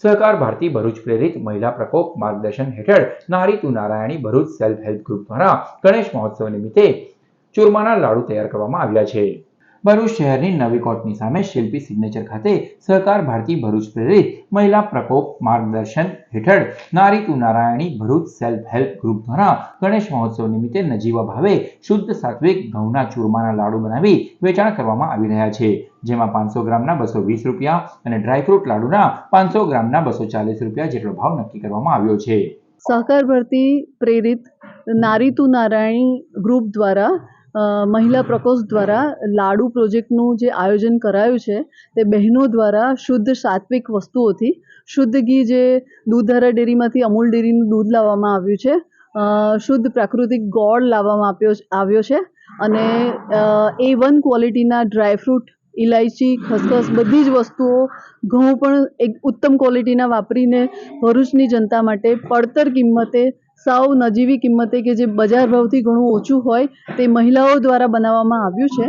સહકાર ભારતી ભરૂચ પ્રેરિત મહિલા પ્રકોપ માર્ગદર્શન હેઠળ નારી તું નારાયણી ભરૂચ સેલ્ફ હેલ્પ ગ્રુપ દ્વારા ગણેશ મહોત્સવ નિમિત્તે ચૂરમાના લાડુ તૈયાર કરવામાં આવ્યા છે। ભરૂચ શહેરની નવી કોર્ટની સામે શિલ્પી સિગ્નેચર ખાતે સહકાર ભારતી ભરૂચ પ્રેરિત મહિલા પ્રકોપ માર્ગદર્શન હેઠળ નારી તું નારાયણી ભરૂચ સેલ્ફ હેલ્પ ગ્રુપ દ્વારા ગણેશ મહોત્સવ નિમિત્તે નજીવા ભાવે શુદ્ધ સાત્વિક ઘઉંના ચૂરમાના લાડુ બનાવી વેચાણ કરવામાં આવી રહ્યા છે, જેમાં 500 ગ્રામના 220 રૂપિયા અને ડ્રાયફ્રૂટ લાડુના 500 ગ્રામના 240 રૂપિયા જેટલો ભાવ નક્કી કરવામાં આવ્યો છે। સહકાર ભારતી પ્રેરિત નારી તું નારાયણી ગ્રુપ દ્વારા મહિલા પ્રકોષ્ઠ દ્વારા લાડુ પ્રોજેક્ટનું જે આયોજન કરાયું છે તે બહેનો દ્વારા શુદ્ધ સાત્વિક વસ્તુઓથી શુદ્ધ ઘી જે દૂધધારા ડેરીમાંથી અમૂલ ડેરીનું દૂધ લાવવામાં આવ્યું છે, શુદ્ધ પ્રાકૃતિક ગોળ લાવવામાં આવ્યો છે અને A1 ક્વોલિટીના ડ્રાયફ્રૂટ, ઇલાયચી, ખસખસ બધી જ વસ્તુઓ, ઘઉં પણ એક ઉત્તમ ક્વોલિટીના વાપરીને ભરૂચની જનતા માટે પડતર કિંમતે, સાવ નજીવી કિંમતે કે જે બજાર ભાવથી ઘણું ઓછું હોય તે મહિલાઓ દ્વારા બનાવવામાં આવ્યું છે।